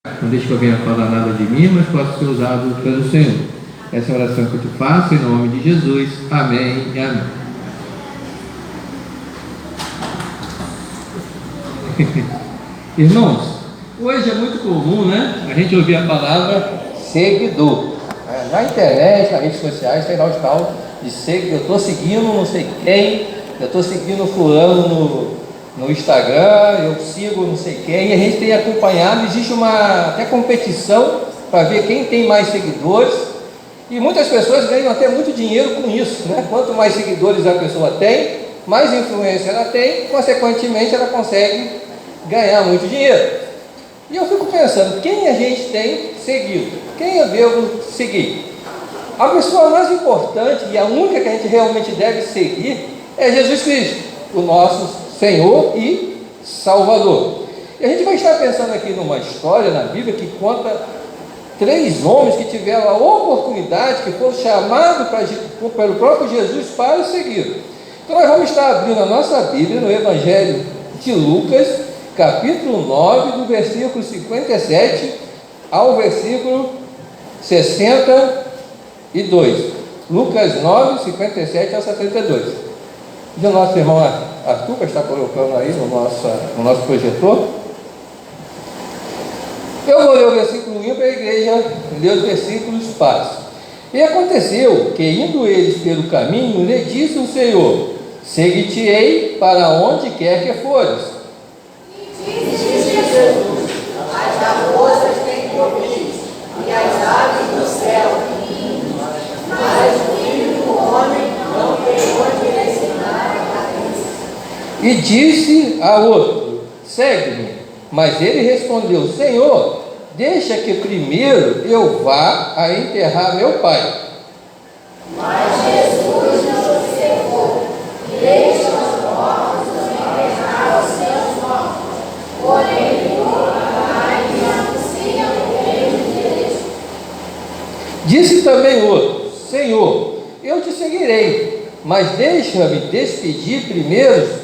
Não deixe que eu venha falar nada de mim, mas possa ser usado pelo Senhor. Essa é a oração que eu te faço em nome de Jesus. Amém e amém. Irmãos, hoje é muito comum, né? A gente ouvir a palavra seguidor. Na internet, nas redes sociais, tem lá o tal de seguidor. Eu estou seguindo não sei quem, eu estou seguindo fulano no Instagram, eu sigo não sei quem, e a gente tem acompanhado, existe uma até competição para ver quem tem mais seguidores, e muitas pessoas ganham até muito dinheiro com isso, né? Quanto mais seguidores a pessoa tem, mais influência ela tem, consequentemente ela consegue ganhar muito dinheiro. E eu fico pensando, quem a gente tem seguido? Quem eu devo seguir? A pessoa mais importante e a única que a gente realmente deve seguir é Jesus Cristo, o nosso Senhor e Salvador. E a gente vai estar pensando aqui numa história na Bíblia que conta 3 homens que tiveram a oportunidade, que foram chamados pelo próprio Jesus para seguir. Então nós vamos estar abrindo a nossa Bíblia no Evangelho de Lucas, capítulo 9, do versículo 57 ao versículo 62. Lucas 9, 57 ao 72. E o nosso irmão Arthur está colocando aí no nosso projetor. Eu vou ler o versículo 1 para a igreja ler os versículos passos. E aconteceu que, indo eles pelo caminho, lhe disse o Senhor: Seguir-te-ei para onde quer que fores. E disse Jesus: As raposas têm covis, e as aves do céu ninhos, mas o filho do homem não tem onde reclinar a cabeça. E disse a outro: Segue-me. Mas ele respondeu: Senhor, deixa que primeiro eu vá a enterrar meu pai. Mas Jesus lhe observou: Deixa os mortos enterrar os seus mortos, porém vai e anuncia o reino de Deus. Disse também outro: Senhor, eu te seguirei, mas deixa-me despedir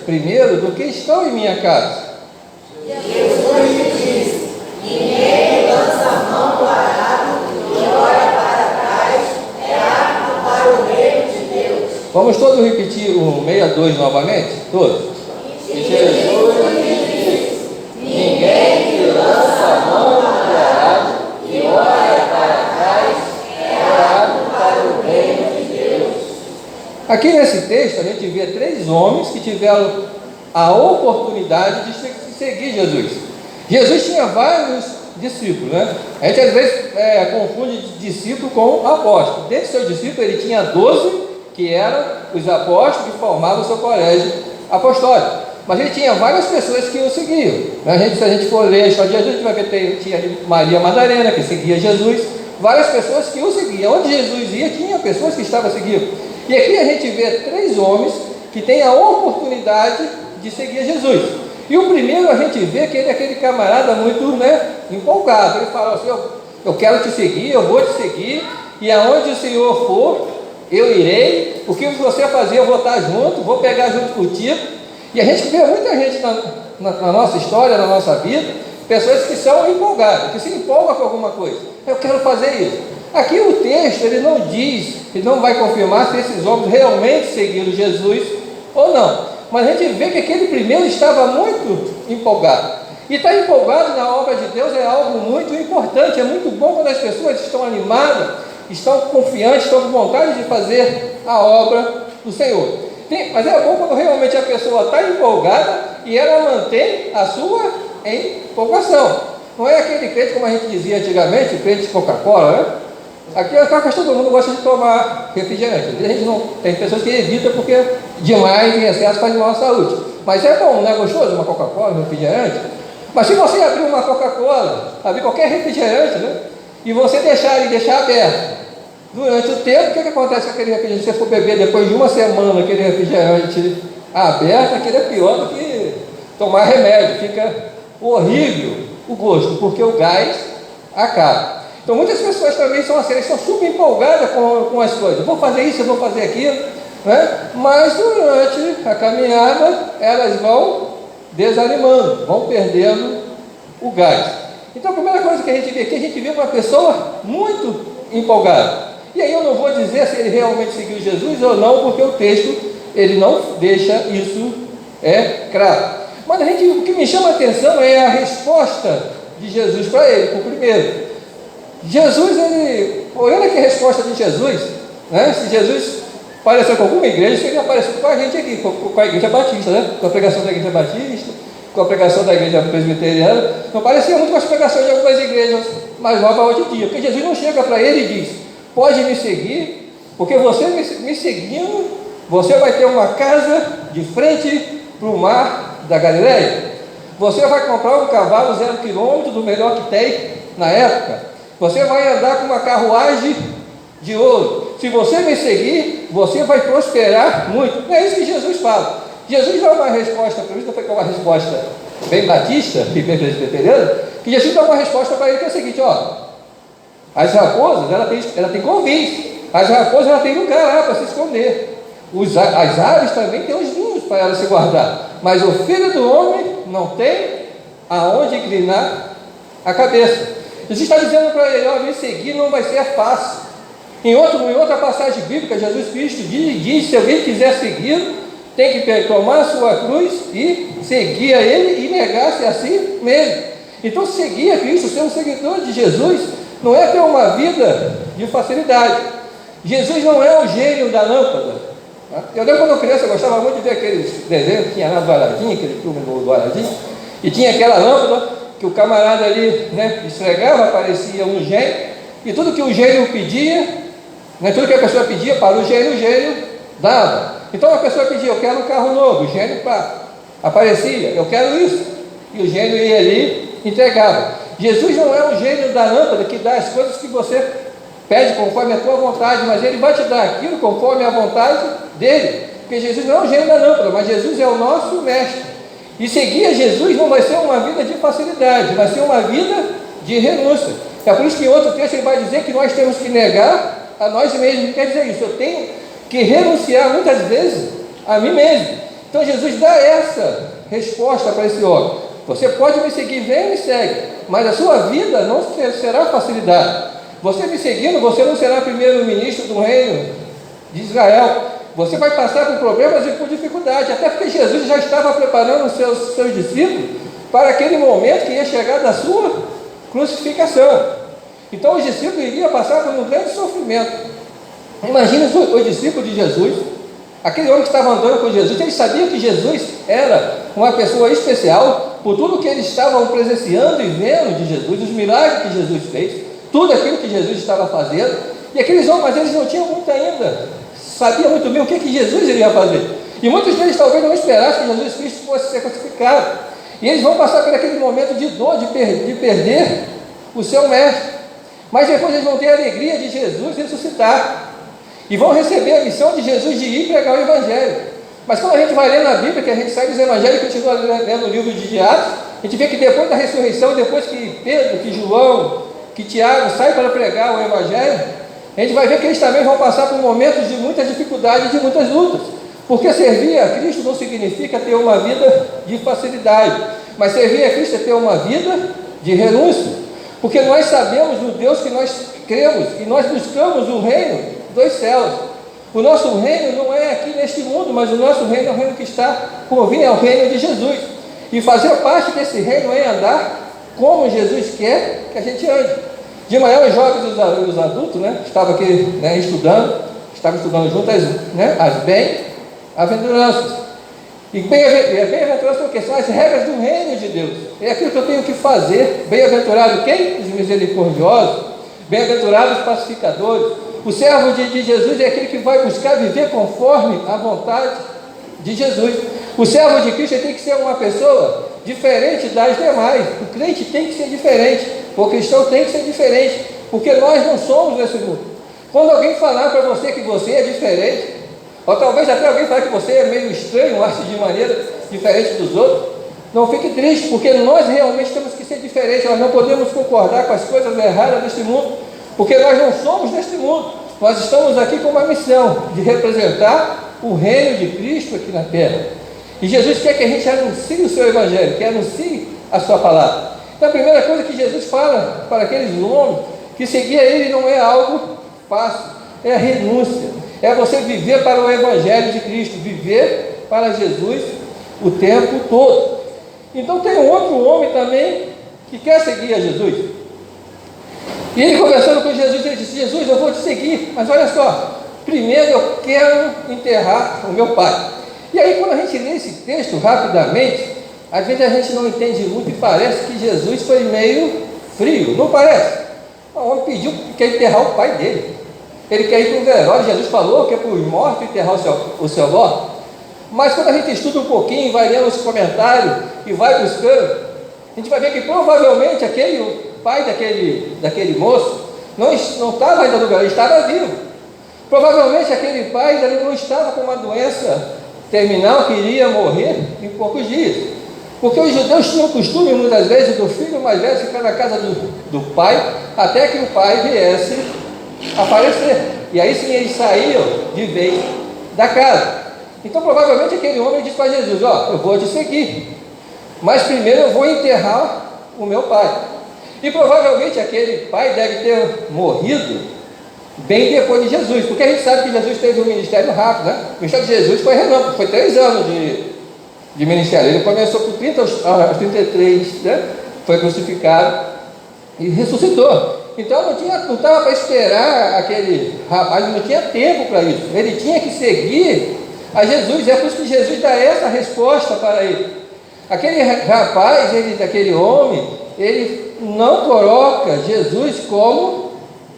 primeiro do que estão em minha casa. Jesus lhe disse: Ninguém que lança a mão do arado e olha para trás é apto para o reino de Deus. Vamos todos repetir o 62 novamente? Todos? E Jesus lhe disse: Ninguém que lança a mão do arado e olha para trás é apto para o reino de Deus. Aqui nesse texto a gente vê 3 homens que tiveram a oportunidade de seguir Jesus. Jesus tinha vários discípulos, né? A gente às vezes confunde discípulo com apóstolo. Dentro do seu discípulo ele tinha 12, que eram os apóstolos que formavam o seu colégio apostólico. Mas ele tinha várias pessoas que o seguiam. Se a gente for ler a história de Jesus, a gente vai ver que tinha Maria Madalena, que seguia Jesus, várias pessoas que o seguiam. Onde Jesus ia, tinha pessoas que estavam seguindo. E aqui a gente vê 3 homens que têm a oportunidade de seguir Jesus. E o primeiro a gente vê que ele é aquele camarada muito empolgado. Ele fala assim: eu quero te seguir, eu vou te seguir, e aonde o Senhor for, eu irei. O que você fazer, eu vou estar junto, vou pegar junto contigo. E a gente vê muita gente na nossa história, na nossa vida, pessoas que são empolgadas, que se empolgam com alguma coisa. Eu quero fazer isso. Aqui o texto ele não diz, ele não vai confirmar se esses homens realmente seguiram Jesus ou não. Mas a gente vê que aquele primeiro estava muito empolgado. E estar empolgado na obra de Deus é algo muito importante. É muito bom quando as pessoas estão animadas, estão confiantes, estão com vontade de fazer a obra do Senhor. Mas é bom quando realmente a pessoa está empolgada e ela mantém a sua empolgação. Não é aquele crente, como a gente dizia antigamente, crente de Coca-Cola, né? Aqui todo mundo gosta de tomar refrigerante. A gente não tem pessoas que evitam porque demais em excesso faz mal à saúde. Mas é bom, não é gostoso uma Coca-Cola, um refrigerante? Mas se você abrir uma Coca-Cola, abrir qualquer refrigerante, e você deixar aberto, durante o tempo, o que acontece com aquele refrigerante? Se você for beber depois de uma semana aquele refrigerante aberto, aquele é pior do que tomar remédio. Fica horrível o gosto, porque o gás acaba. Então muitas pessoas também são assim, elas estão super empolgadas com as coisas. Vou fazer isso, eu vou fazer aquilo, mas durante a caminhada elas vão desanimando, vão perdendo o gás. Então a primeira coisa que a gente vê aqui, a gente vê uma pessoa muito empolgada. E aí eu não vou dizer se ele realmente seguiu Jesus ou não, porque o texto ele não deixa isso claro. Mas o que me chama a atenção é a resposta de Jesus para ele, por primeiro. Jesus, olha aqui a resposta de Jesus, né? Se Jesus apareceu com alguma igreja, seria aparecido com a gente aqui, com a igreja batista, né? Com a pregação da igreja batista, com a pregação da igreja presbiteriana. Não parecia muito com as pregações de algumas igrejas mais novas hoje em dia, porque Jesus não chega para ele e diz: pode me seguir, porque você me seguindo, você vai ter uma casa de frente para o mar da Galileia. Você vai comprar um cavalo 0 km do melhor que tem na época. Você vai andar com uma carruagem de ouro. Se você me seguir, você vai prosperar muito. Não é isso que Jesus fala. Jesus dá uma resposta, por isso que foi uma resposta bem batista e bem presbiteriana, que Jesus dá uma resposta para ele que é o seguinte: as raposas, ela tem covis. As raposas, ela tem lugar lá para se esconder. As aves também têm os ninhos para ela se guardar. Mas o Filho do Homem não tem aonde inclinar a cabeça. Jesus está dizendo para ele: me seguir não vai ser fácil. Em outra passagem bíblica, Jesus Cristo diz: se alguém quiser seguir, tem que tomar a sua cruz e seguir a Ele e negar-se a si mesmo. Então, seguir a Cristo, ser um seguidor de Jesus, não é ter uma vida de facilidade. Jesus não é o gênio da lâmpada. Eu lembro quando eu criança, eu gostava muito de ver aqueles desenhos que tinha lá do Aladim, aquele filme do Aladim, e tinha aquela lâmpada que o camarada ali, né, esfregava, aparecia um gênio, e tudo que o gênio pedia, né, tudo que a pessoa pedia para o gênio dava. Então a pessoa pedia: eu quero um carro novo, o gênio aparecia: eu quero isso, e o gênio ia ali e entregava. Jesus não é o gênio da lâmpada que dá as coisas que você pede conforme a tua vontade, mas ele vai te dar aquilo conforme a vontade dele, porque Jesus não é o gênio da lâmpada, mas Jesus é o nosso mestre. E seguir a Jesus não vai ser uma vida de facilidade, vai ser uma vida de renúncia. É por isso que em outro texto ele vai dizer que nós temos que negar a nós mesmos. Quer dizer isso, eu tenho que renunciar muitas vezes a mim mesmo. Então Jesus dá essa resposta para esse homem: você pode me seguir, vem e me segue, mas a sua vida não será facilidade. Você me seguindo, você não será primeiro-ministro do reino de Israel. Você vai passar por problemas e por dificuldade, até porque Jesus já estava preparando os seus discípulos para aquele momento que ia chegar da sua crucificação. Então os discípulos iriam passar por um grande sofrimento. Imagina os discípulos de Jesus, aquele homem que estava andando com Jesus. Eles sabiam que Jesus era uma pessoa especial por tudo que eles estavam presenciando e vendo de Jesus, os milagres que Jesus fez, tudo aquilo que Jesus estava fazendo. E aqueles homens, mas eles não tinham muito ainda, sabiam muito bem o que Jesus iria fazer. E muitos deles talvez não esperassem que Jesus Cristo fosse ser crucificado. E eles vão passar por aquele momento de dor, de perder o seu mestre. Mas depois eles vão ter a alegria de Jesus ressuscitar. E vão receber a missão de Jesus de ir pregar o Evangelho. Mas quando a gente vai ler na Bíblia, que a gente sai dos Evangelhos e continua lendo o livro de Atos, a gente vê que depois da ressurreição, depois que Pedro, que João, que Tiago saem para pregar o Evangelho, a gente vai ver que eles também vão passar por momentos de muita dificuldade e de muitas lutas. Porque servir a Cristo não significa ter uma vida de facilidade, mas servir a Cristo é ter uma vida de renúncia. Porque nós sabemos do Deus que nós cremos e nós buscamos o reino dos céus. O nosso reino não é aqui neste mundo, mas o nosso reino é o reino que está por vir, é o reino de Jesus. E fazer parte desse reino é andar como Jesus quer que a gente ande. De manhã os jovens e os adultos, né, estavam aqui, né, estavam estudando juntos as bem-aventuranças. E bem-aventuranças são o quê? São as regras do reino de Deus. É aquilo que eu tenho que fazer. Bem-aventurado quem? Os misericordiosos. Bem-aventurados os pacificadores. O servo de Jesus é aquele que vai buscar viver conforme a vontade de Jesus. O servo de Cristo tem que ser uma pessoa diferente das demais. O crente tem que ser diferente. O cristão tem que ser diferente. Porque nós não somos desse mundo. Quando alguém falar para você que você é diferente, ou talvez até alguém falar que você é meio estranho, age de maneira diferente dos outros, não fique triste, porque nós realmente temos que ser diferentes. Nós não podemos concordar com as coisas erradas deste mundo, porque nós não somos deste mundo. Nós estamos aqui com uma missão de representar o reino de Cristo aqui na terra. E Jesus quer que a gente anuncie o seu Evangelho, que anuncie a sua palavra. Então a primeira coisa que Jesus fala para aqueles homens, que seguir a Ele não é algo fácil, é a renúncia, é você viver para o Evangelho de Cristo, viver para Jesus o tempo todo. Então tem um outro homem também que quer seguir a Jesus. E ele conversando com Jesus, ele disse: Jesus, eu vou te seguir, mas olha só, primeiro eu quero enterrar o meu pai. E aí quando a gente lê esse texto rapidamente, às vezes a gente não entende muito e parece que Jesus foi meio frio, não parece? O homem pediu que quer enterrar o pai dele. Ele quer ir para o velório. Jesus falou que é para os mortos enterrar o seu morto. Mas quando a gente estuda um pouquinho, vai lendo os comentários e vai buscando, a gente vai ver que provavelmente aquele pai daquele moço não estava ainda no velório, estava vivo. Provavelmente aquele pai ainda não estava com uma doença terminal que iria morrer em poucos dias. Porque os judeus tinham o costume, muitas vezes, do filho mais velho ficar na casa do pai, até que o pai viesse a falecer. E aí sim eles saíam de vez da casa. Então provavelmente aquele homem disse para Jesus: ó, eu vou te seguir, mas primeiro eu vou enterrar o meu pai. E provavelmente aquele pai deve ter morrido bem depois de Jesus, porque a gente sabe que Jesus teve um ministério rápido, né? O ministério de Jesus foi relâmpago, foi 3 anos de ministério. Ele começou com 30 aos 33, né? Foi crucificado e ressuscitou. Então não estava para esperar aquele rapaz, não tinha tempo para isso. Ele tinha que seguir a Jesus. É por isso que Jesus dá essa resposta para ele. Aquele rapaz, aquele homem, ele não coloca Jesus como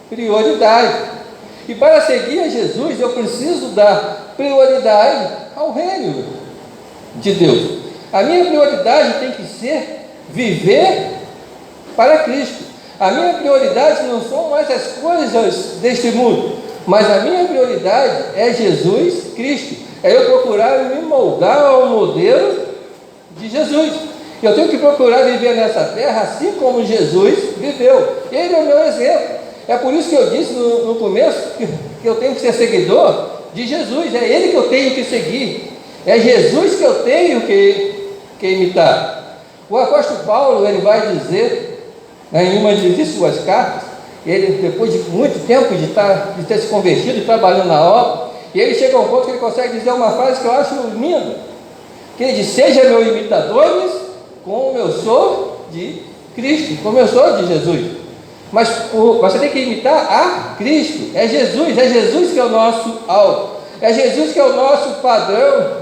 prioridade. E para seguir a Jesus, eu preciso dar prioridade ao reino de Deus. A minha prioridade tem que ser viver para Cristo. A minha prioridade não são mais as coisas deste mundo, mas a minha prioridade é Jesus Cristo. É eu procurar me moldar ao modelo de Jesus. Eu tenho que procurar viver nessa terra assim como Jesus viveu. Ele é o meu exemplo. É por isso que eu disse no começo que eu tenho que ser seguidor de Jesus. É Ele que eu tenho que seguir. É Jesus que eu tenho que imitar. O apóstolo Paulo, ele vai dizer, em uma de suas cartas, ele, depois de muito tempo de ter se convertido e trabalhando na obra, e ele chega a um ponto que ele consegue dizer uma frase que eu acho linda, que ele diz: seja meus imitadores como eu sou de Cristo, como eu sou de Jesus. Mas você tem que imitar a Cristo. É Jesus que é o nosso alvo, é Jesus que é o nosso padrão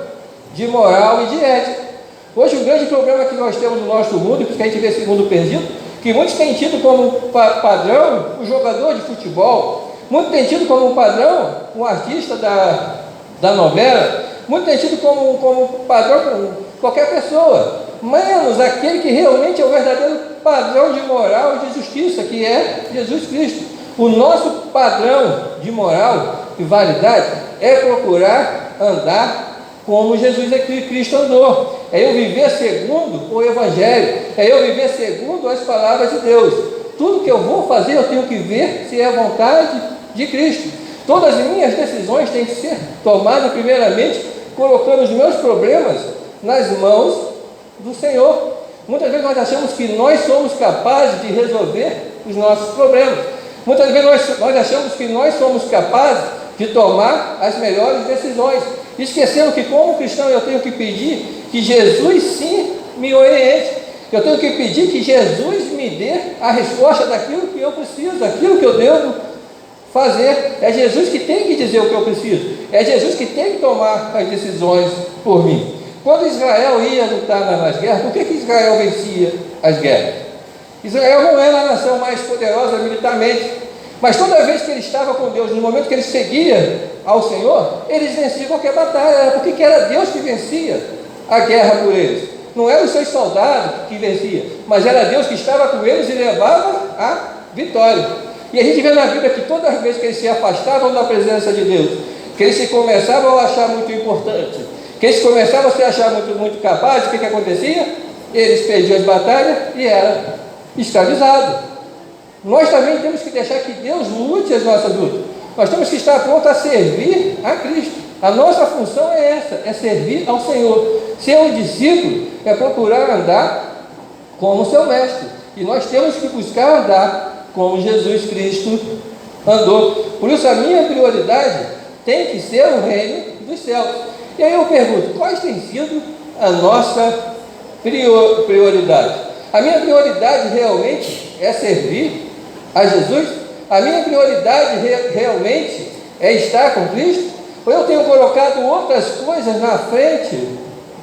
de moral e de ética. Hoje o grande problema que nós temos no nosso mundo, porque a gente vê esse mundo perdido, que muitos têm tido como padrão o jogador de futebol, muitos têm tido como padrão um artista da novela, muitos têm tido como padrão qualquer pessoa, menos aquele que realmente é o verdadeiro padrão de moral e de justiça, que é Jesus Cristo. O nosso padrão de moral e validade é procurar andar como Jesus Cristo andou. É eu viver segundo o Evangelho, é eu viver segundo as palavras de Deus. Tudo que eu vou fazer, eu tenho que ver se é a vontade de Cristo. Todas as minhas decisões têm que ser tomadas primeiramente colocando os meus problemas nas mãos do Senhor. Muitas vezes nós achamos que nós somos capazes de resolver os nossos problemas. Muitas vezes nós achamos que nós somos capazes de tomar as melhores decisões, esquecendo que como cristão eu tenho que pedir que Jesus sim me oriente. Eu tenho que pedir que Jesus me dê a resposta daquilo que eu preciso, daquilo que eu devo fazer. É Jesus que tem que dizer o que eu preciso, é Jesus que tem que tomar as decisões por mim. Quando Israel ia lutar nas guerras, por que Israel vencia as guerras? Israel não era a nação mais poderosa militarmente, mas toda vez que ele estava com Deus, no momento que ele seguia ao Senhor, eles venciam qualquer batalha. Era porque era Deus que vencia a guerra por eles. Não eram os seus soldados que venciam, mas era Deus que estava com eles e levava a vitória. E a gente vê na Bíblia que toda vez que eles se afastavam da presença de Deus, que eles se começavam a achar muito importante, que eles começavam a se achar muito capazes, o que acontecia? Eles perdiam as batalhas e eram escravizados. Nós também temos que deixar que Deus lute as nossas lutas. Nós temos que estar prontos a servir a Cristo. A nossa função é essa, é servir ao Senhor. Ser um discípulo é procurar andar como seu mestre. E nós temos que buscar andar como Jesus Cristo andou. Por isso a minha prioridade tem que ser o reino dos céus. E aí eu pergunto, quais têm sido a nossa prioridade? A minha prioridade realmente é servir a Jesus? A minha prioridade realmente é estar com Cristo? Ou eu tenho colocado outras coisas na frente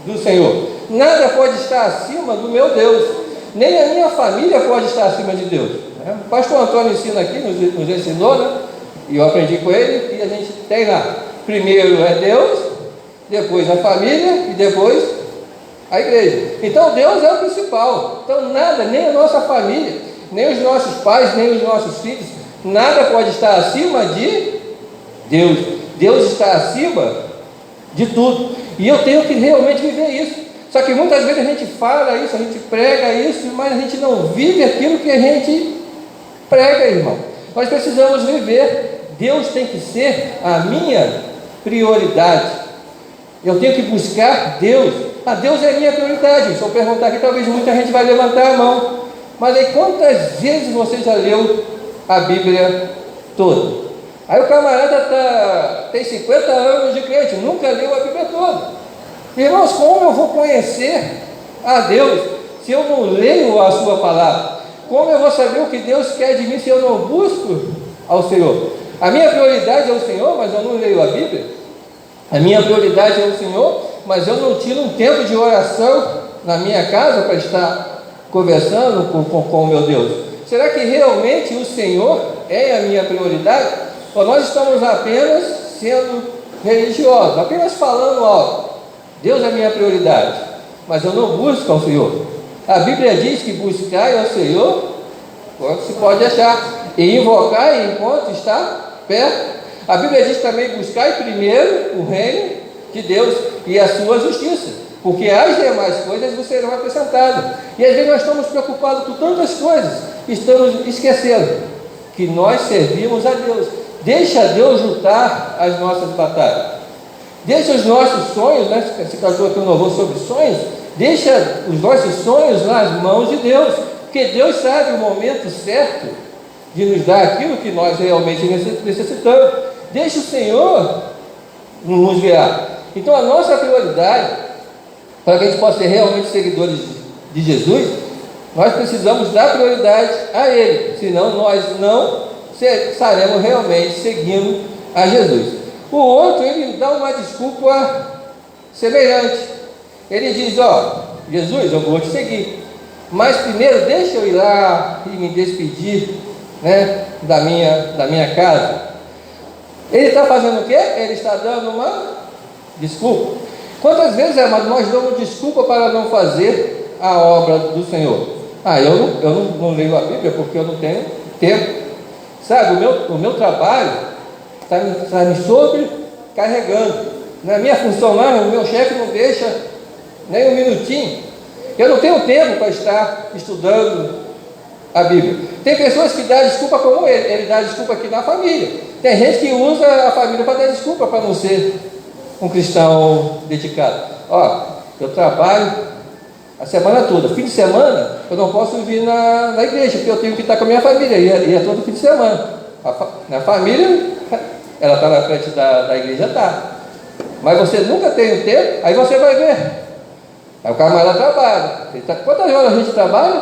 do Senhor? Nada pode estar acima do meu Deus, nem a minha família pode estar acima de Deus. O pastor Antônio ensina aqui, nos ensinou, né? E eu aprendi com ele, e a gente tem lá, primeiro é Deus, depois a família e depois a igreja. Então Deus é o principal. Então nada, nem a nossa família, nem os nossos pais, nem os nossos filhos, nada pode estar acima de Deus. Deus está acima de tudo. E eu tenho que realmente viver isso. Só que muitas vezes a gente fala isso, a gente prega isso, mas a gente não vive aquilo que a gente prega, irmão. Nós precisamos viver. Deus tem que ser a minha prioridade. Eu tenho que buscar Deus. Deus é a minha prioridade. Se eu perguntar aqui, talvez muita gente vai levantar a mão. Mas aí quantas vezes você já leu a Bíblia toda? Aí o camarada tem 50 anos de crente, nunca leu a Bíblia toda. Irmãos, como eu vou conhecer a Deus se eu não leio a sua palavra? Como eu vou saber o que Deus quer de mim se eu não busco ao Senhor? A minha prioridade é o Senhor, mas eu não leio a Bíblia. A minha prioridade é o Senhor, mas eu não tiro um tempo de oração na minha casa para estar conversando com o meu Deus. Será que realmente o Senhor é a minha prioridade? Ou nós estamos apenas sendo religiosos, apenas falando algo? Deus é a minha prioridade, mas eu não busco ao Senhor. A Bíblia diz que buscai ao Senhor quando se pode achar, e invocai enquanto está perto. A Bíblia diz também: buscai primeiro o reino de Deus e a sua justiça, porque as demais coisas vos serão acrescentadas. E às vezes nós estamos preocupados com tantas coisas, estamos esquecendo que nós servimos a Deus. Deixa Deus lutar as nossas batalhas. Deixa os nossos sonhos, né? Esse cantor aqui louvou sobre sonhos. Deixa os nossos sonhos nas mãos de Deus, porque Deus sabe o momento certo de nos dar aquilo que nós realmente necessitamos. Deixa o Senhor nos guiar. Então a nossa prioridade, para que a gente possa ser realmente seguidores de Jesus, nós precisamos dar prioridade a Ele, senão nós não estaremos realmente seguindo a Jesus. O outro, ele dá uma desculpa semelhante. Ele diz: Jesus, eu vou te seguir, mas primeiro deixa eu ir lá e me despedir, né, da minha casa. Ele está fazendo o quê? Ele está dando uma desculpa. Quantas vezes, nós damos desculpa para não fazer a obra do Senhor? Eu não leio a Bíblia porque eu não tenho tempo. Sabe, o meu trabalho está me sobrecarregando. Na minha função lá, o meu chefe não deixa nem um minutinho. Eu não tenho tempo para estar estudando a Bíblia. Tem pessoas que dão desculpa como ele dá desculpa aqui na família. Tem gente que usa a família para dar desculpa para não ser um cristão dedicado. Eu trabalho a semana toda. Fim de semana eu não posso vir na igreja, porque eu tenho que estar com a minha família, e é todo fim de semana. Na família, ela está na frente da igreja, tá. Mas você nunca tem o tempo, aí você vai ver. Aí o camarada trabalha. Quantas horas a gente trabalha?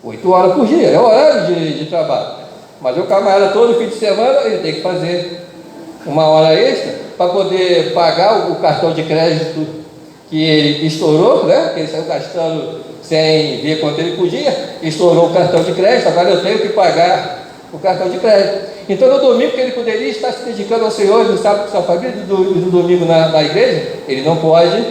8 horas por dia, é o horário de trabalho. Mas o camarada todo fim de semana, ele tem que fazer uma hora extra para poder pagar o cartão de crédito que ele estourou, né? Que ele saiu gastando sem ver quanto ele podia, estourou o cartão de crédito, agora eu tenho que pagar o cartão de crédito. Então no domingo que ele poderia estar se dedicando ao Senhor, no sábado com sua família, no domingo na igreja, ele não pode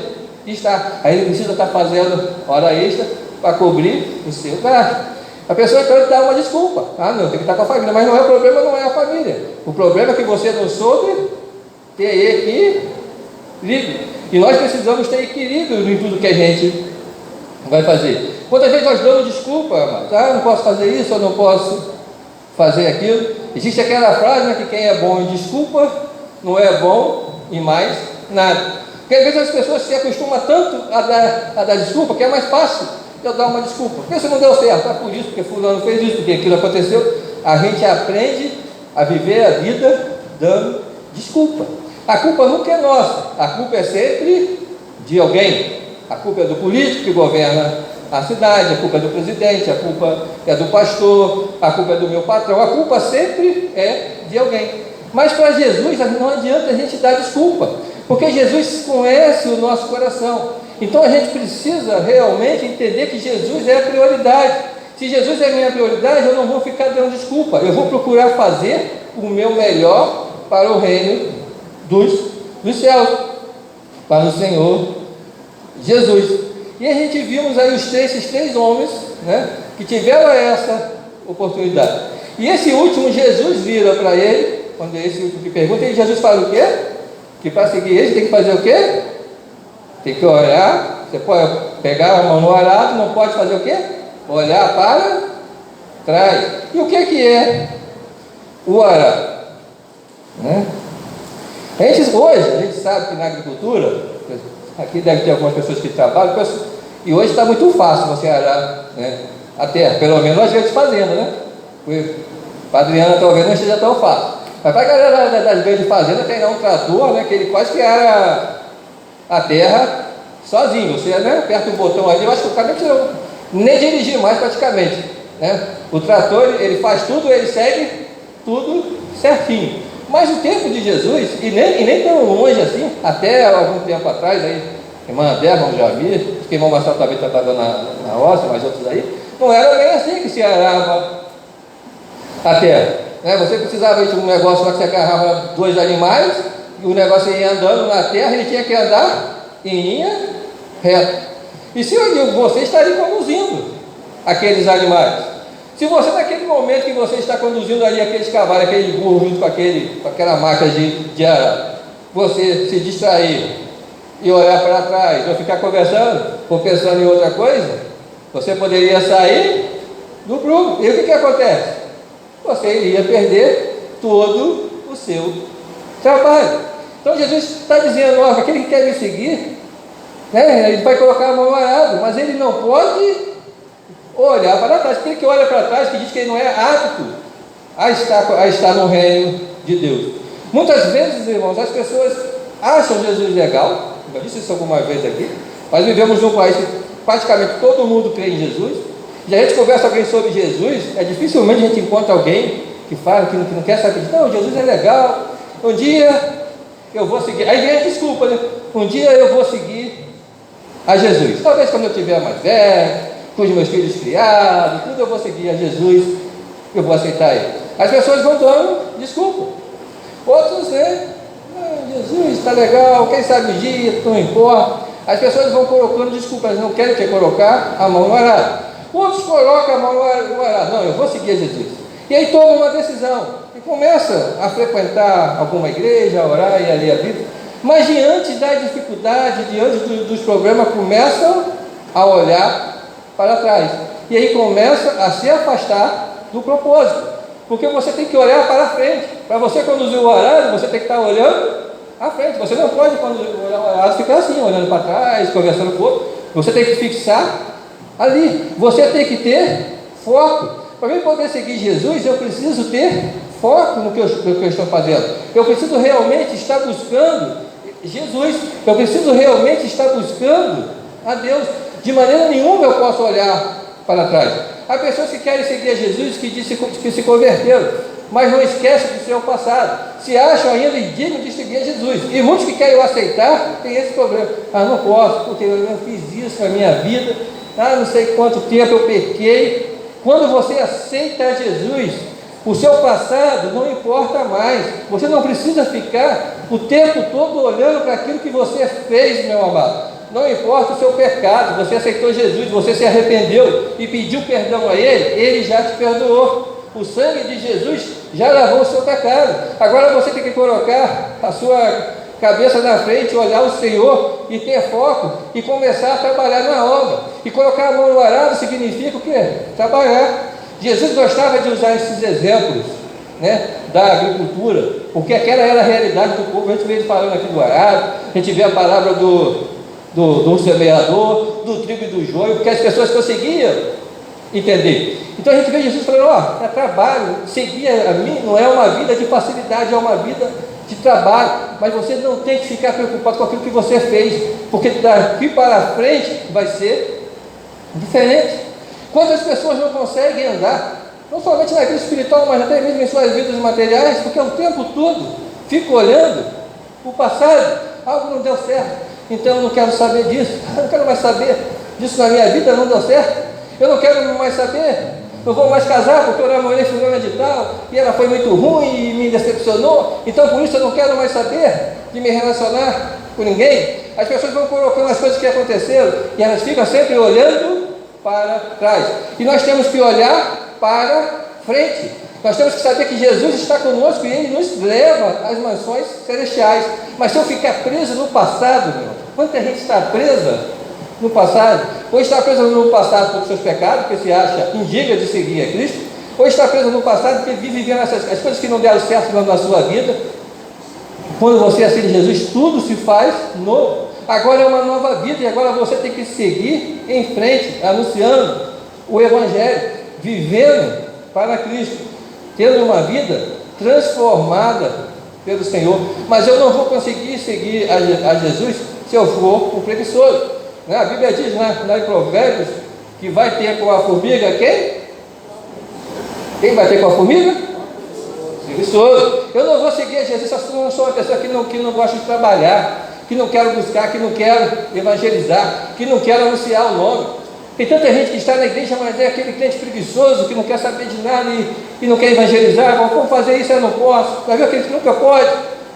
estar. Aí ele precisa estar fazendo hora extra para cobrir o seu gasto. A pessoa então dá uma desculpa: não, tem que estar com a família. Mas não é o problema, não é a família. O problema é que você não soube ter equilíbrio. E nós precisamos ter equilíbrio em tudo que a gente vai fazer. Quantas vezes nós damos desculpa, amados? Eu não posso fazer isso, eu não posso fazer aquilo. Existe aquela frase, né, que quem é bom em desculpa não é bom em mais nada. Porque às vezes as pessoas se acostumam tanto a dar desculpa, que é mais fácil eu dar uma desculpa. Porque isso não deu certo, é por isso, porque fulano fez isso, porque aquilo aconteceu. A gente aprende a viver a vida dando desculpa. A culpa nunca é nossa, a culpa é sempre de alguém. A culpa é do político que governa a cidade, a culpa é do presidente, a culpa é do pastor, a culpa é do meu patrão, a culpa sempre é de alguém. Mas para Jesus não adianta a gente dar desculpa, porque Jesus conhece o nosso coração. Então a gente precisa realmente entender que Jesus é a prioridade. Se Jesus é a minha prioridade, eu não vou ficar dando desculpa, eu vou procurar fazer o meu melhor para o reino dos céus, para o Senhor Jesus. E a gente vimos aí esses três homens, né, que tiveram essa oportunidade. E esse último, Jesus vira para ele, quando esse último que pergunta, e Jesus fala o quê? Que para seguir ele tem que fazer o quê? Tem que olhar. Você pode pegar a mão no arado, não pode fazer o quê? Olhar para trás. E o que é o arado? Né? Hoje, a gente sabe que na agricultura, aqui deve ter algumas pessoas que trabalham, e hoje está muito fácil você arar, né, a terra, pelo menos nós vezes fazendo, né? Para a Adriana talvez não seja tão fácil. Mas para a galera das grandes fazendas tem lá um trator, né, que ele quase que ara a terra sozinho. Você, né, aperta um botão ali, eu acho que o cara não precisa nem dirigir mais praticamente, né? O trator ele faz tudo, ele segue tudo certinho. Mas o tempo de Jesus, e nem tão longe assim, até algum tempo atrás, aí, irmã Débora, irmão Jamir, que irmão Marcelo também trabalhou na roça, mas outros aí, não era bem assim que se arava a terra. Né? Você precisava de um negócio lá que você agarrava dois animais, e o negócio ia andando na terra, ele tinha que andar em linha reta. E se eu digo, você estaria conduzindo aqueles animais. Se você, naquele momento que você está conduzindo ali aqueles cavalos, aquele burro junto com aquela máquina de arar, você se distrair e olhar para trás, ou ficar conversando, ou pensando em outra coisa, você poderia sair do prumo. E o que acontece? Você iria perder todo o seu trabalho. Então Jesus está dizendo, ó, aquele que quer me seguir, né, ele vai colocar a mão no arado, mas ele não pode olhar para trás. Aquele que olha para trás, que diz que ele não é apto a estar no reino de Deus. Muitas vezes, irmãos, as pessoas acham Jesus legal. Eu disse isso alguma vez aqui. Nós vivemos num país que praticamente todo mundo crê em Jesus. E a gente conversa alguém sobre Jesus, dificilmente a gente encontra alguém que fala que não quer saber. Não, Jesus é legal. Um dia eu vou seguir. Aí vem a desculpa, né? Um dia eu vou seguir a Jesus. Talvez quando eu tiver mais velho, com os meus filhos criados, tudo, eu vou seguir a Jesus, eu vou aceitar ele. As pessoas vão dando desculpa. Outros, né? Jesus está legal, quem sabe o dia, não importa. As pessoas vão colocando desculpas, não querem colocar a mão no arado. Outros colocam a mão no arado, não, eu vou seguir a Jesus. E aí tomam uma decisão e começa a frequentar alguma igreja, a orar e a ler a Bíblia. Mas diante da dificuldade, diante dos problemas, começam a olhar para trás, e aí começa a se afastar do propósito, porque você tem que olhar para frente. Para você conduzir o arado, você tem que estar olhando à frente. Você não pode conduzir o arado ficar assim, olhando para trás, conversando com o outro. Você tem que fixar ali, você tem que ter foco. Para mim poder seguir Jesus, eu preciso ter foco no que eu estou fazendo. Eu preciso realmente estar buscando Jesus, eu preciso realmente estar buscando a Deus. De maneira nenhuma eu posso olhar para trás. Há pessoas que querem seguir a Jesus, que dizem que se converteram, mas não esquecem do seu passado, se acham ainda indignos de seguir a Jesus. E muitos que querem o aceitar têm esse problema. Não posso, porque eu fiz isso na minha vida, não sei quanto tempo eu pequei. Quando você aceita Jesus, o seu passado não importa mais. Você não precisa ficar o tempo todo olhando para aquilo que você fez, meu amado. Não importa o seu pecado, você aceitou Jesus, você se arrependeu e pediu perdão a Ele, Ele já te perdoou. O sangue de Jesus já lavou o seu pecado. Agora você tem que colocar a sua cabeça na frente, olhar o Senhor e ter foco e começar a trabalhar na obra. E colocar a mão no arado significa o quê? Trabalhar. Jesus gostava de usar esses exemplos, né, da agricultura, porque aquela era a realidade do povo. A gente veio falando aqui do arado, a gente vê a palavra do semeador, do trigo e do joio, porque as pessoas conseguiam entender. Então a gente vê Jesus falando: ó, é trabalho, seguir a mim não é uma vida de facilidade, é uma vida de trabalho, mas você não tem que ficar preocupado com aquilo que você fez, porque daqui para frente vai ser diferente. Quantas pessoas não conseguem andar, não somente na vida espiritual, mas até mesmo em suas vidas materiais, porque o tempo todo fica olhando o passado, algo não deu certo, então eu não quero saber disso, eu não quero mais saber disso na minha vida, não deu certo, eu não quero mais saber, não vou mais casar porque eu namorei fulana de tal e ela foi muito ruim e me decepcionou, então por isso eu não quero mais saber de me relacionar com ninguém. As pessoas vão colocando as coisas que aconteceram e elas ficam sempre olhando para trás, e nós temos que olhar para frente. Nós temos que saber que Jesus está conosco e Ele nos leva às mansões celestiais. Mas se eu ficar preso no passado, meu, quanta gente está presa no passado, ou está presa no passado por seus pecados, porque se acha indigna de seguir a Cristo, ou está presa no passado porque vive vivendo as coisas que não deram certo na sua vida. Quando você aceita Jesus, tudo se faz novo. Agora é uma nova vida e agora você tem que seguir em frente, anunciando o Evangelho, vivendo para Cristo, tendo uma vida transformada pelo Senhor. Mas eu não vou conseguir seguir a Jesus se eu for um preguiçoso, né? A Bíblia diz lá em Provérbios que vai ter com a formiga quem? Quem vai ter com a formiga? Preguiçoso. Eu não vou seguir a Jesus se eu não sou uma pessoa que não gosta de trabalhar, que não quero buscar, que não quero evangelizar, que não quero anunciar o nome. Tem tanta gente que está na igreja, mas é aquele crente preguiçoso que não quer saber de nada e não quer evangelizar. Vamos fazer isso, eu não posso. Vai ver aquele que nunca pode.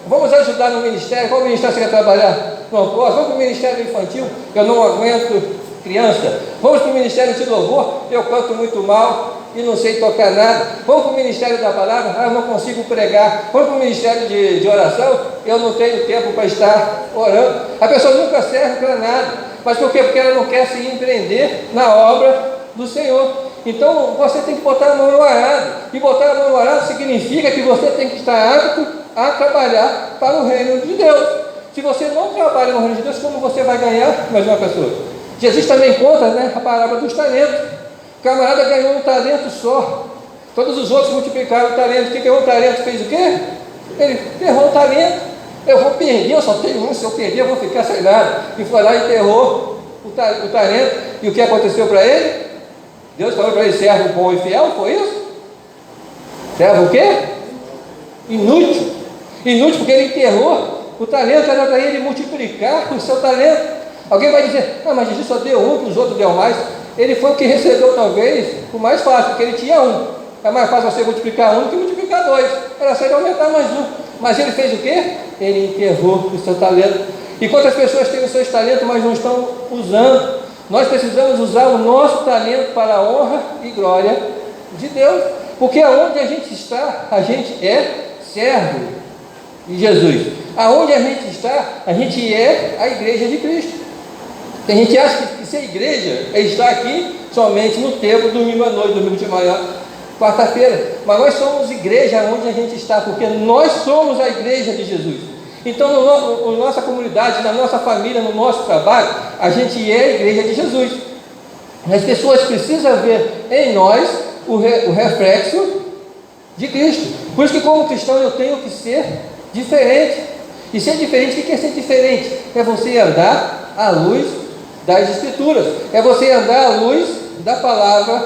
Vamos ajudar no ministério. Qual ministério você quer trabalhar? Não posso. Vamos para o ministério infantil, eu não aguento criança. Vamos para o ministério de louvor, eu canto muito mal e não sei tocar nada. Vamos para o ministério da palavra, eu não consigo pregar. Vamos para o ministério de oração, eu não tenho tempo para estar orando. A pessoa nunca serve para nada. Mas por quê? Porque ela não quer se empreender na obra do Senhor. Então você tem que botar a mão no arado. E botar a mão no arado significa que você tem que estar apto a trabalhar para o reino de Deus. Se você não trabalha no reino de Deus, como você vai ganhar mais uma pessoa? Jesus também conta, né, a parábola dos talentos. O camarada ganhou um talento só. Todos os outros multiplicaram o talento. Quem ganhou um talento fez o quê? Ele errou o talento. Eu vou perder, eu só tenho um, se eu perder eu vou ficar sem nada. E foi lá e enterrou o talento. E o que aconteceu para ele? Deus falou para ele: servo bom e fiel, foi isso? Servo o quê? Inútil. Inútil porque ele enterrou o talento, era para ele multiplicar o seu talento. Alguém vai dizer: ah, mas Jesus só deu um, que os outros deu mais. Ele foi o que recebeu talvez o mais fácil, porque ele tinha um. É mais fácil você multiplicar um do que multiplicar dois. Era só ele aumentar mais um. Mas ele fez o quê? Ele enterrou o seu talento. E quantas pessoas têm os seus talentos, mas não estão usando? Nós precisamos usar o nosso talento para a honra e glória de Deus. Porque aonde a gente está, a gente é servo de Jesus. Aonde a gente está, a gente é a igreja de Cristo. Tem gente que acha que ser igreja é estar aqui somente no templo, domingo à noite, domingo de manhã, quarta-feira. Mas nós somos igreja onde a gente está, porque nós somos a igreja de Jesus. Então, na nossa comunidade, na nossa família, no nosso trabalho, a gente é a igreja de Jesus. As pessoas precisam ver em nós o reflexo de Cristo. Por isso que, como cristão, eu tenho que ser diferente. E ser diferente, o que é ser diferente? É você andar à luz das Escrituras, é você andar à luz da palavra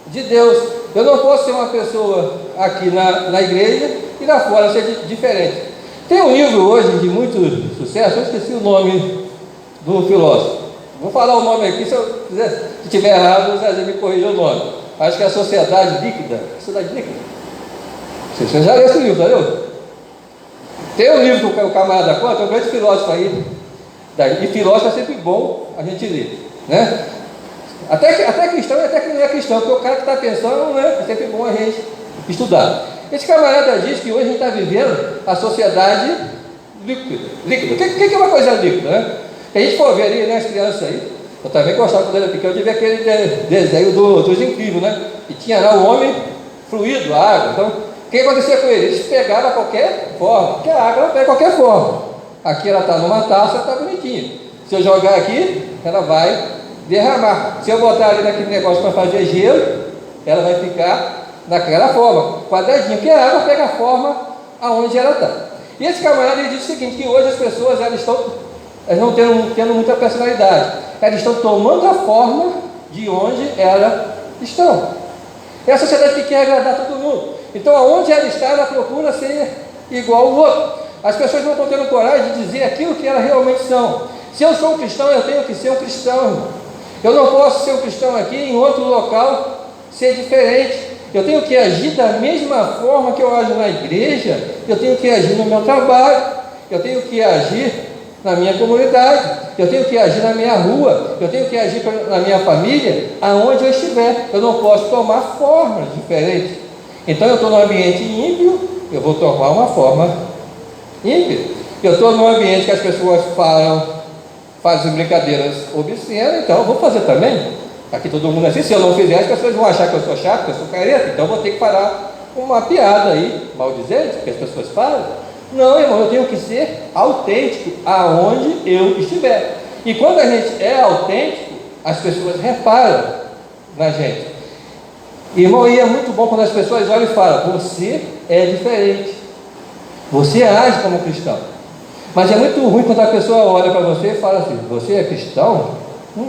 de Deus. Eu não posso ser uma pessoa aqui na igreja e lá fora ser diferente. Tem um livro hoje de muito sucesso, eu esqueci o nome do filósofo. Vou falar o nome aqui, se estiver errado, o Zé me corrigiu o nome. Acho que é a Sociedade Líquida. Sociedade Líquida? Você já leu esse livro, tá leu? Tem um livro que o camarada conta, é um grande filósofo aí. E filósofo é sempre bom a gente ler, né? Até cristão e até que não é cristão, porque o cara que está pensando, né, é sempre bom a gente estudar. Esse camarada diz que hoje a gente está vivendo a sociedade líquida. O que é uma coisa líquida, né? Se a gente for ver ali, né, as crianças aí, eu também gostava quando era pequeno de ver aquele desenho dos Incríveis, né? E tinha lá o homem fluido, a água. Então, o que acontecia com eles? Eles pegavam qualquer forma, porque a água ela pega qualquer forma. Aqui ela está numa taça, está bonitinha. Se eu jogar aqui, ela vai derramar. Se eu botar ali naquele negócio para fazer gelo, ela vai ficar daquela forma, quadradinho, porque a água pega a forma aonde ela está. E esse camarada ele diz o seguinte, que hoje as pessoas elas não tendo muita personalidade, elas estão tomando a forma de onde elas estão. É a sociedade que quer agradar todo mundo. Então aonde ela está, ela procura ser igual ao outro. As pessoas não estão tendo coragem de dizer aquilo que elas realmente são. Se eu sou um cristão, eu tenho que ser um cristão, irmão. Eu não posso ser um cristão aqui em outro local ser diferente. Eu tenho que agir da mesma forma que eu ajo na igreja, eu tenho que agir no meu trabalho, eu tenho que agir na minha comunidade, eu tenho que agir na minha rua, eu tenho que agir na minha família, aonde eu estiver. Eu não posso tomar formas diferentes. Então eu estou num ambiente ímpio, eu vou tomar uma forma ímpia. Eu estou num ambiente que as pessoas fazem brincadeiras obscenas, então eu vou fazer também. Aqui todo mundo é assim, se eu não fizer, as pessoas vão achar que eu sou chato, que eu sou careta, então eu vou ter que parar uma piada aí, maldizente, que as pessoas falam. Não, irmão, eu tenho que ser autêntico aonde eu estiver. E quando a gente é autêntico, as pessoas reparam na gente. Irmão, e é muito bom quando as pessoas olham e falam, você é diferente, você age como cristão. Mas é muito ruim quando a pessoa olha para você e fala assim, você é cristão?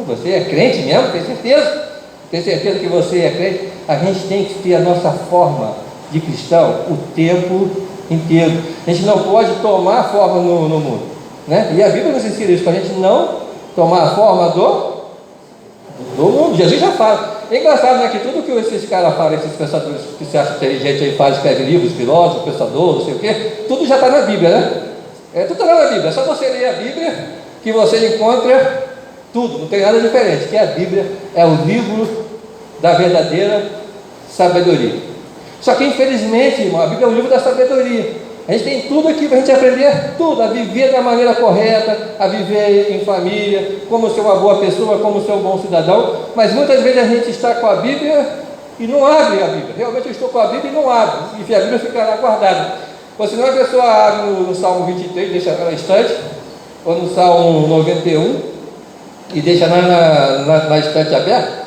Você é crente mesmo? Tem certeza? Tem certeza que você é crente? A gente tem que ter a nossa forma de cristão o tempo inteiro. A gente não pode tomar a forma no mundo, né? E a Bíblia nos ensina isso, para a gente não tomar a forma do mundo. Jesus já fala. É engraçado, né, que tudo que esses caras falam, esses pensadores que se acham inteligentes aí, fazem, escrevem livros, filósofos, pensadores, não sei o quê, tudo já está na Bíblia, né? Tudo está na Bíblia. É só você ler a Bíblia que você encontra tudo, não tem nada diferente, que a Bíblia é o livro da verdadeira sabedoria. Só que infelizmente, irmão, a Bíblia é o livro da sabedoria. A gente tem tudo aqui para a gente aprender tudo, a viver da maneira correta, a viver em família, como ser uma boa pessoa, como ser um bom cidadão, mas muitas vezes a gente está com a Bíblia e não abre a Bíblia. Realmente eu estou com a Bíblia e não abro, e a Bíblia fica lá guardada. Ou senão a pessoa abre no Salmo 23, deixa ela na estante, ou no Salmo 91, e deixa na estante aberta.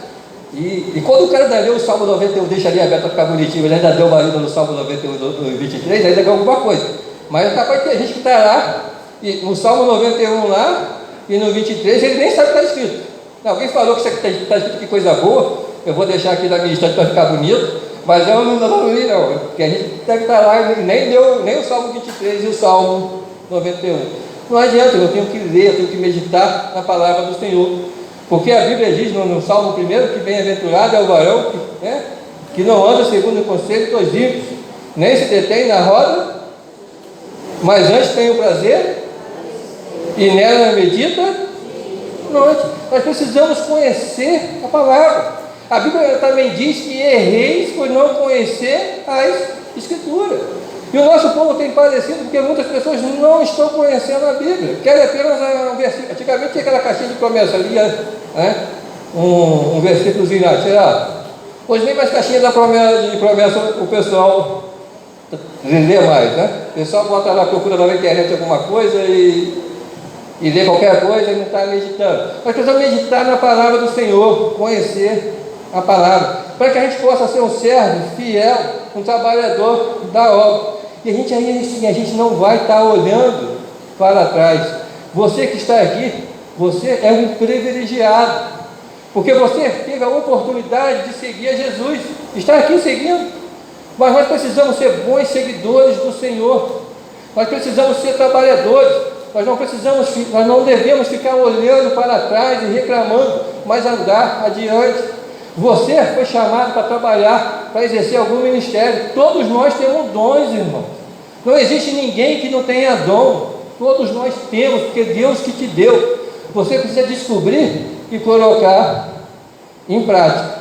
E quando o cara lê o Salmo 91, deixa ali aberto para ficar bonitinho, ele ainda deu barulho no Salmo 91 no 23, ainda ganhou alguma coisa. Mas capaz que a gente que está lá, e no Salmo 91 lá, e no 23, ele nem sabe o que está escrito. Alguém falou que está escrito que coisa boa, eu vou deixar aqui na minha estante para ficar bonito, mas eu não li não, porque a gente deve estar lá e nem deu nem o Salmo 23 e o Salmo 91. Não adianta, eu tenho que ler, eu tenho que meditar na palavra do Senhor. Porque a Bíblia diz no Salmo 1 que bem-aventurado é o varão que não anda segundo o conselho dos ímpios, nem se detém na roda, mas antes tem o prazer e nela medita noite. Nós precisamos conhecer a palavra. A Bíblia também diz que erreis por não conhecer as Escrituras. E o nosso povo tem padecido porque muitas pessoas não estão conhecendo a Bíblia, querem apenas um versículo. Antigamente tinha aquela caixinha de promessa ali, né? um versículozinho lá, sei lá. Hoje nem mais caixinha de promessa o pessoal lê mais, né? O pessoal bota lá, procura lá na internet alguma coisa e lê qualquer coisa e não está meditando. Nós precisamos meditar na palavra do Senhor, conhecer a palavra, para que a gente possa ser um servo fiel, um trabalhador da obra. E a gente não vai estar olhando para trás. Você que está aqui, você é um privilegiado, porque você teve a oportunidade de seguir a Jesus, está aqui seguindo. Mas nós precisamos ser bons seguidores do Senhor, nós precisamos ser trabalhadores, nós não devemos ficar olhando para trás e reclamando, mas andar adiante. Você foi chamado para trabalhar, para exercer algum ministério. Todos nós temos dons, irmãos. Não existe ninguém que não tenha dom. Todos nós temos, porque Deus que te deu. Você precisa descobrir e colocar em prática.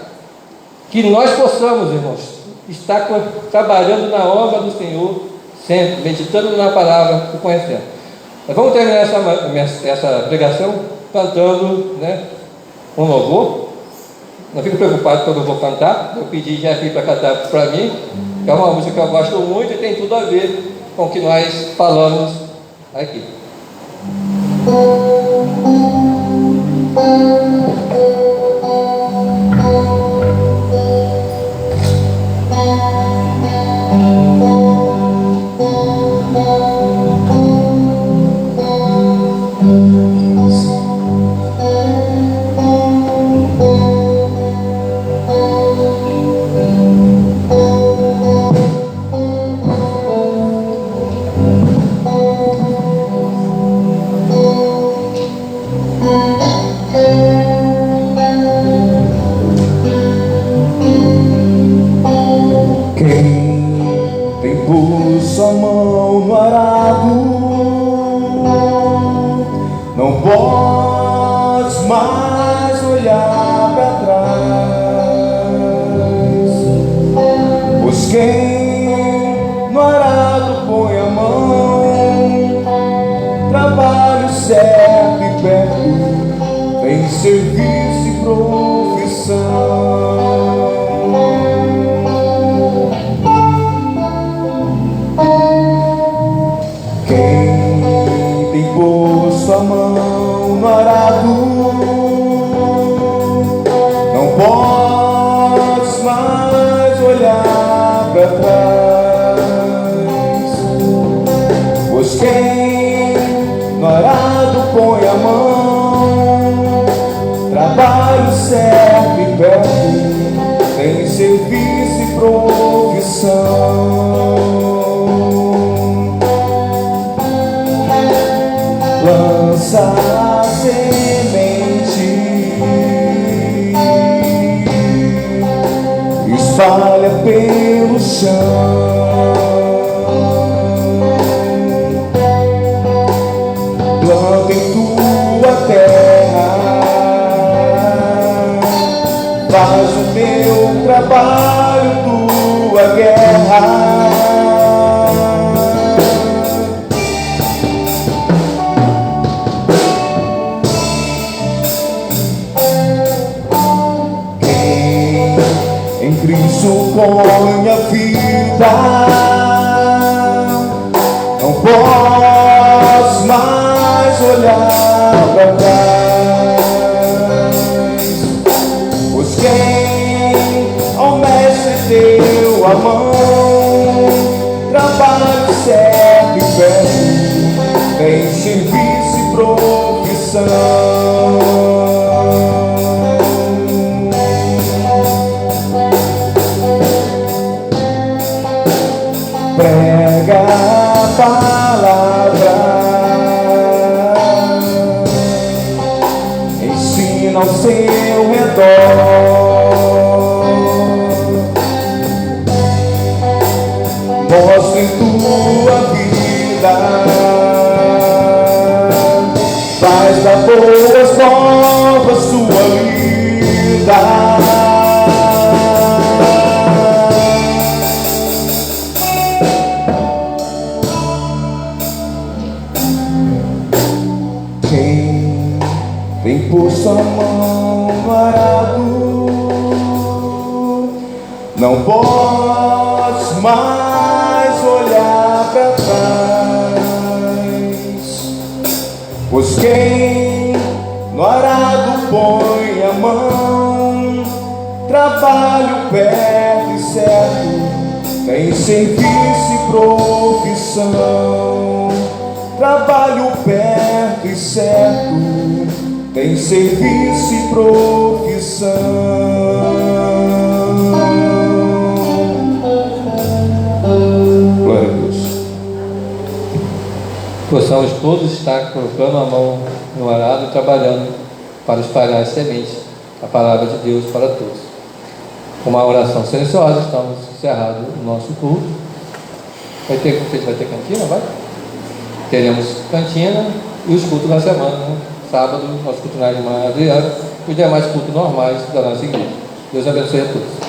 Que nós possamos, irmãos, estar trabalhando na obra do Senhor, sempre, meditando na palavra e conhecendo. Mas vamos terminar essa pregação cantando, um louvor. Não fico preocupado quando eu vou cantar. Eu pedi Jeff para cantar para mim, que é uma música que eu gosto muito e tem tudo a ver com o que nós falamos aqui. Sua mão no arado, não podes mais olhar para trás, pois quem no arado põe a mão, trabalho certo e perto, tem serviço e profissão. Sua mão no arado, não podes mais olhar para trás, pois quem no arado põe a mão, trabalho certo e perto, tem serviço e profissão. Lança a semente, espalha pelo chão, planta em tua terra, faz o meu trabalho, tua guerra. Em Cristo põe a vida, não podes mais olhar para trás, pois quem ao mestre deu a mão, trabalho certo e perto, tem serviço e profissão. Prega a palavra, ensina ao seu redor, mostra em tua vida, faz das boas novas sua vida. Tem posto a mão no arado, não podes mais olhar para trás, pois quem no arado põe a mão, trabalho perto e certo, tem serviço e profissão. Trabalho perto e certo, tem serviço e profissão. Glória a Deus. Possamos todos estar colocando a mão no arado e trabalhando para espalhar as sementes, a palavra de Deus para todos. Com uma oração silenciosa, estamos encerrados o nosso culto. Vai ter cantina, vai? Teremos cantina e os cultos na semana, né? Sábado, nosso culto na irmã Adriana e os demais cultos normais da nossa igreja. Deus abençoe a todos.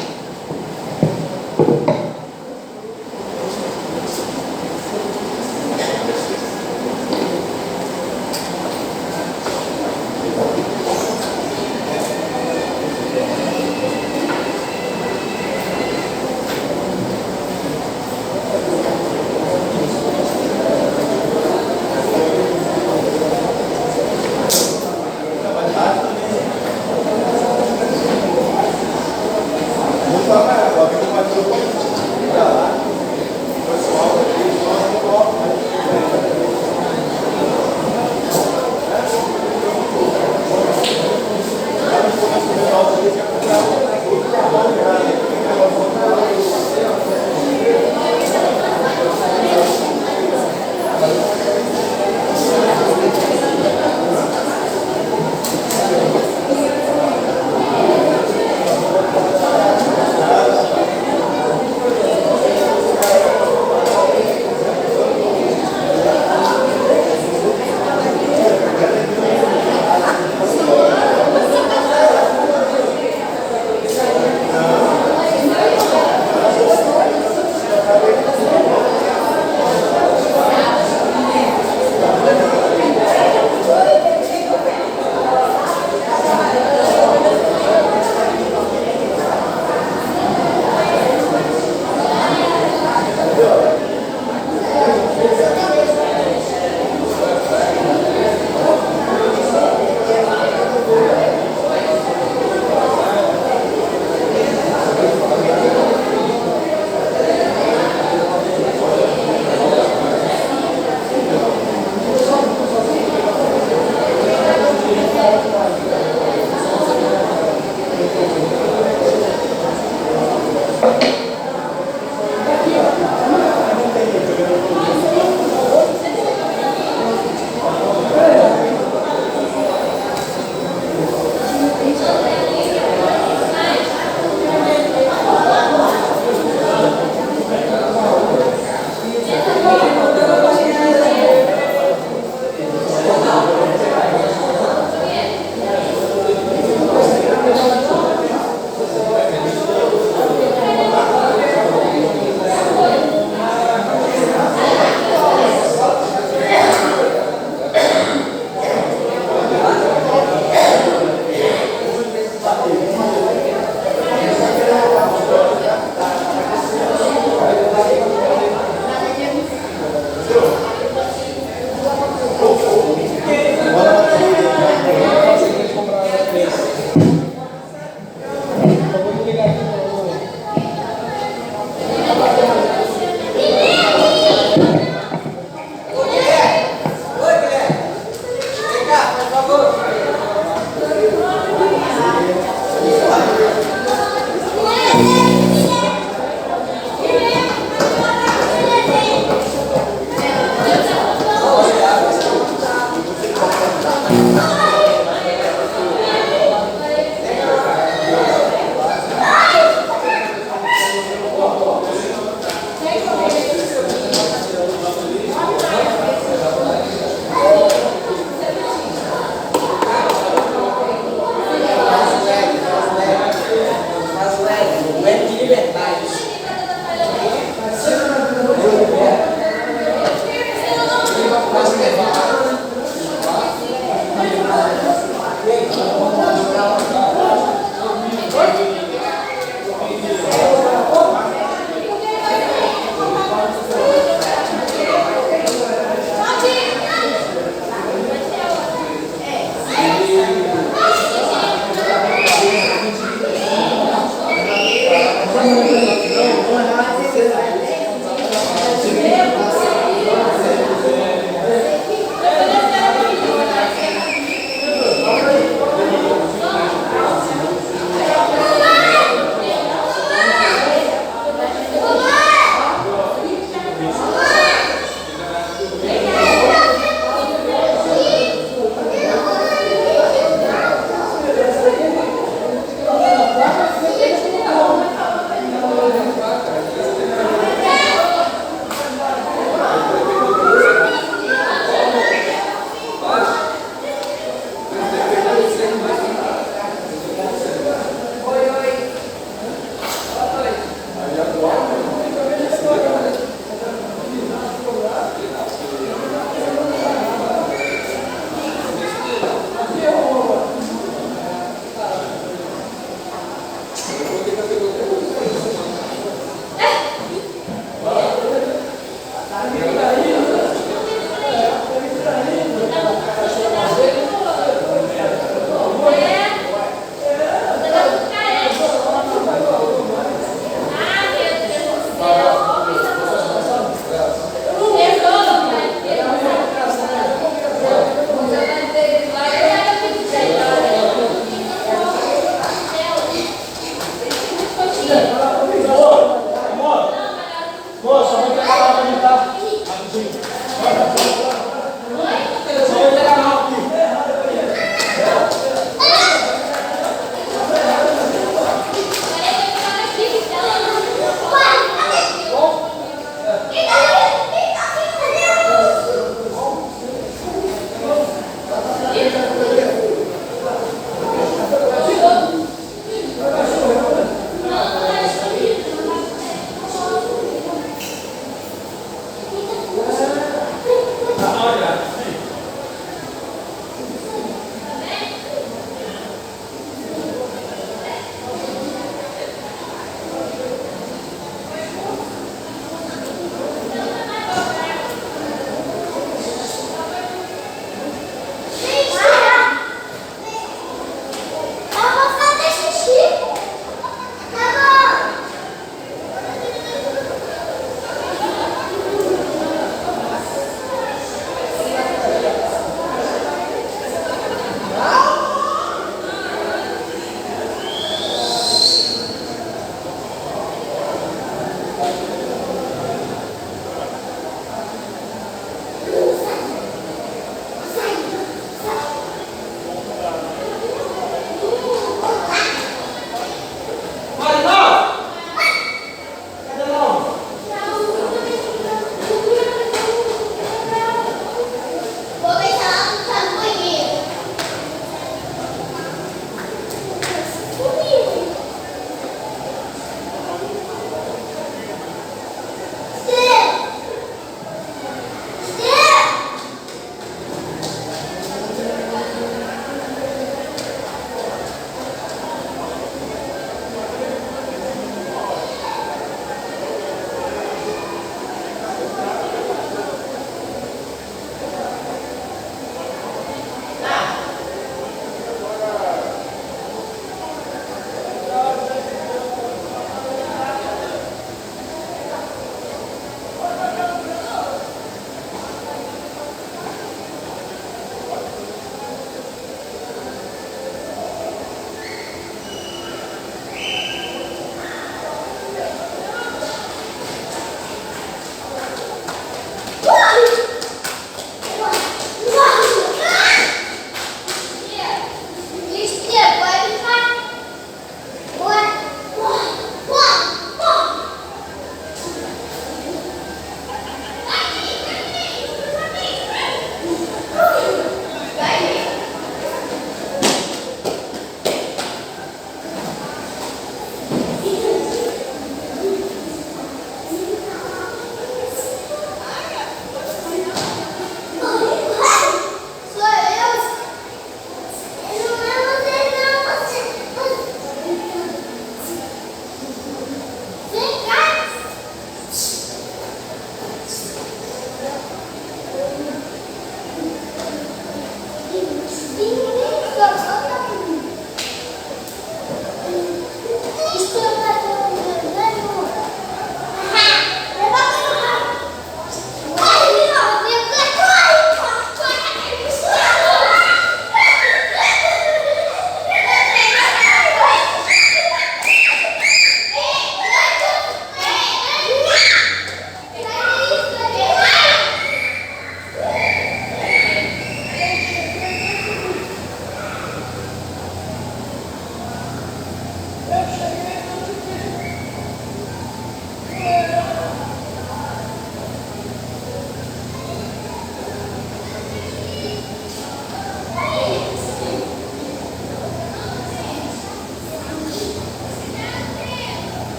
Trabalhar também. Moça, vai pegar lá pra mim, tá? Rapidinho.